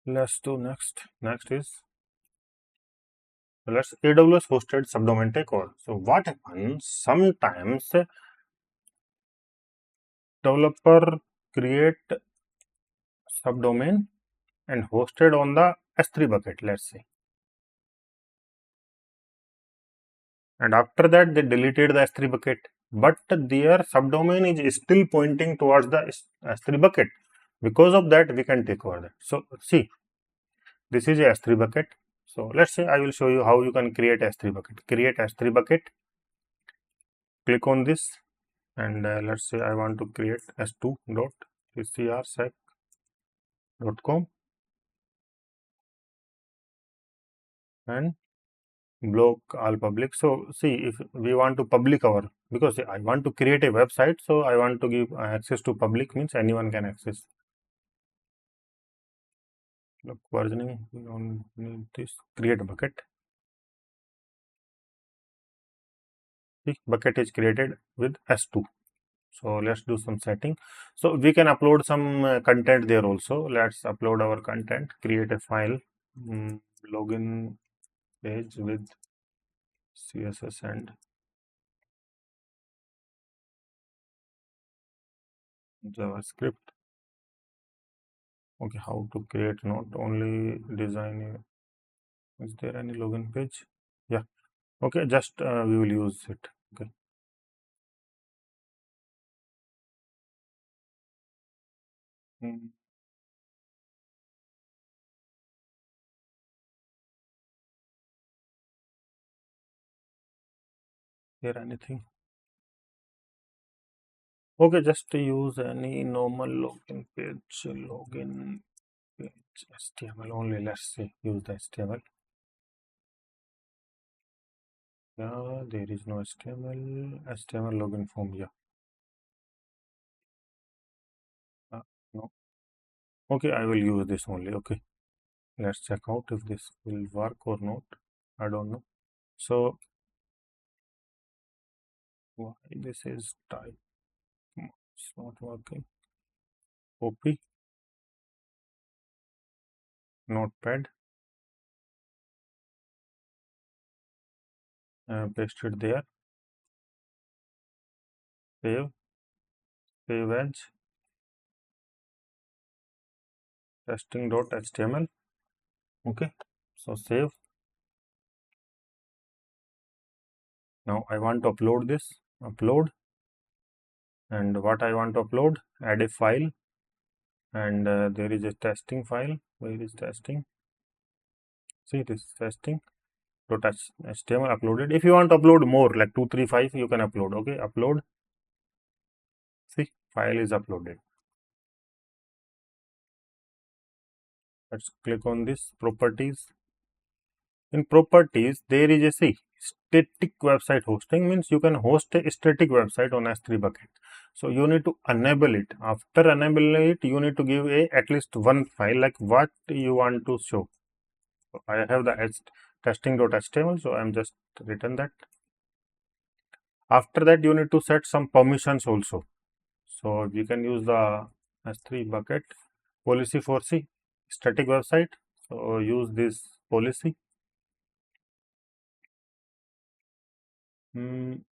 Let's do next. Next is let's AWS hosted subdomain takeover. So what happens sometimes developer create subdomain and hosted on the S3 bucket, let's say, and after that they deleted the S3 bucket, but their subdomain is still pointing towards the S3 bucket. Because of that we can take over that. So see, this is a S3 bucket. So let's say I will show you how you can create S3 bucket. Create S3 bucket, click on this, and let's say I want to create s2.tcrsec.com and block all public. So see, if we want to public our, because I want to create a website, so I want to give access to public, means anyone can access. Look, versioning, we don't need this. Create bucket. See, bucket is created with S2. So let's do some setting. So we can upload some content there also. Let's upload our content, create a file, login page with CSS and JavaScript. Okay, how to create not only design. Is there any login page? Yeah. Okay, just we will use it. Okay. Here anything? Okay, just to use any normal login page, HTML only. Let's see, use the HTML. Yeah, there is no HTML login form. Yeah. No. Okay, I will use this only. Okay, let's check out if this will work or not. I don't know. So why this is type? It's not working. Copy, notepad, paste it there. Save as testing.html. Okay, so save. Now I want to upload this. Upload, and what I want to upload? Add a file, and there is a testing file. Where is testing? See, this is testing. .html uploaded. If you want to upload more, like 2, 3, 5, you can upload. Okay, upload. See, file is uploaded. Let's click on this properties. In properties, there is a static website hosting, means you can host a static website on S3 bucket. So you need to enable it. After enabling it, you need to give at least one file, like what you want to show. So I have the testing.html, so I'm just written that. After that, you need to set some permissions also. So we can use the S3 bucket policy for static website. So use this policy.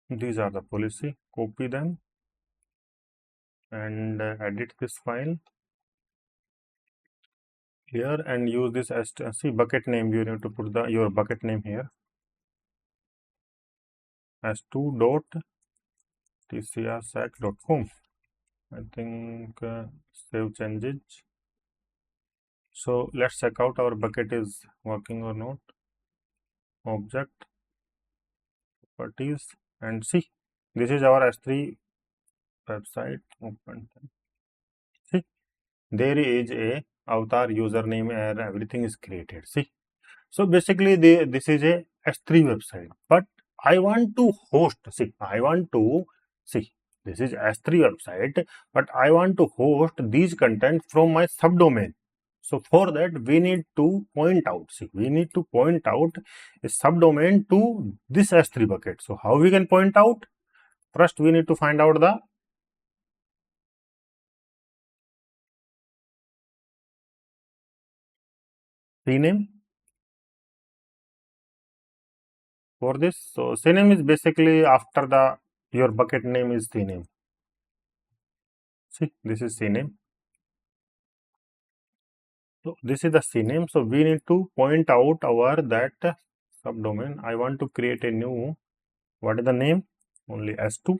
These are the policy. Copy them and edit this file here and use this as bucket name. You need to put your bucket name here as s2.tcrsec.com. I think save changes. So let's check out our bucket is working or not. Object, properties, and see, this is our S3 website. Open. See, there is a avatar, username, and everything is created. See, so basically this is a S3 website, but I want to host. See, this is S3 website, but I want to host these content from my subdomain. So for that we need to point out. See, we need to point out a subdomain to this S3 bucket. So how we can point out? First we need to find out the cname for this. So cname is basically after the your bucket name is cname. See, this is cname. So this is the cname. So we need to point out our that subdomain. I want to create a new. What is the name? Only s2.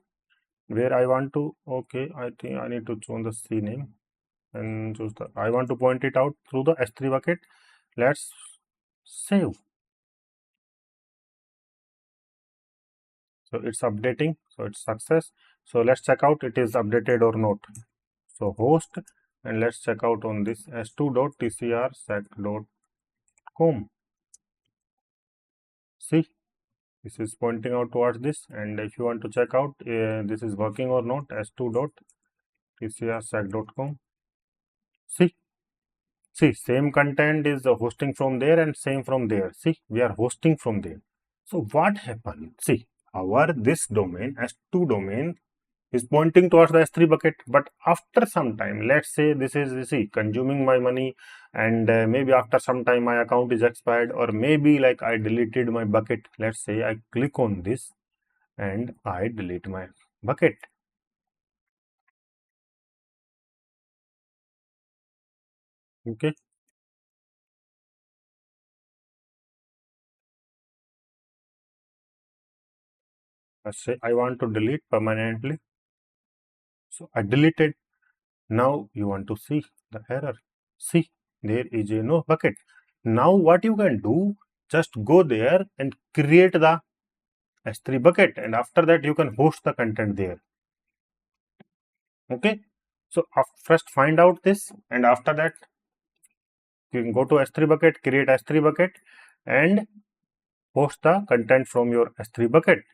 Where I want to. Okay, I think I need to choose the cname and choose the. I want to point it out through the s3 bucket. Let's save. So it's updating. So it's success. So let's check out it is updated or not. So host, and let's check out on this s2.tcrsec.com. See, this is pointing out towards this, and if you want to check out this is working or not, s2.tcrsec.com. See, same content is hosting from there and same from there. See, we are hosting from there. So what happened? See, our this domain s2 domain is pointing towards the s3 bucket, but after some time, let's say this is consuming my money, and maybe after some time my account is expired, or maybe like I deleted my bucket. Let's say I click on this and I delete my bucket. Okay, let's say I want to delete permanently, so I deleted. Now you want to see the error. See, there is a no bucket. Now what you can do, just go there and create the s3 bucket, and after that you can host the content there. Okay, so first find out this, and after that you can go to s3 bucket, create s3 bucket, and host the content from your s3 bucket.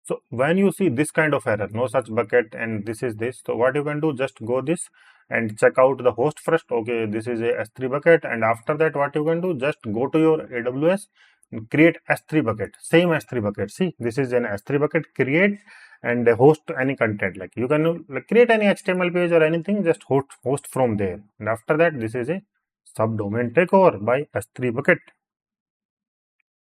So when you see this kind of error, no such bucket, and this is this, so what you can do, just go this and check out the host first. Okay, this is a s3 bucket, and after that what you can do, just go to your AWS and create s3 bucket, same s3 bucket. See, this is an s3 bucket, create and host any content, like you can create any HTML page or anything, just host from there, and after that this is a subdomain takeover by s3 bucket.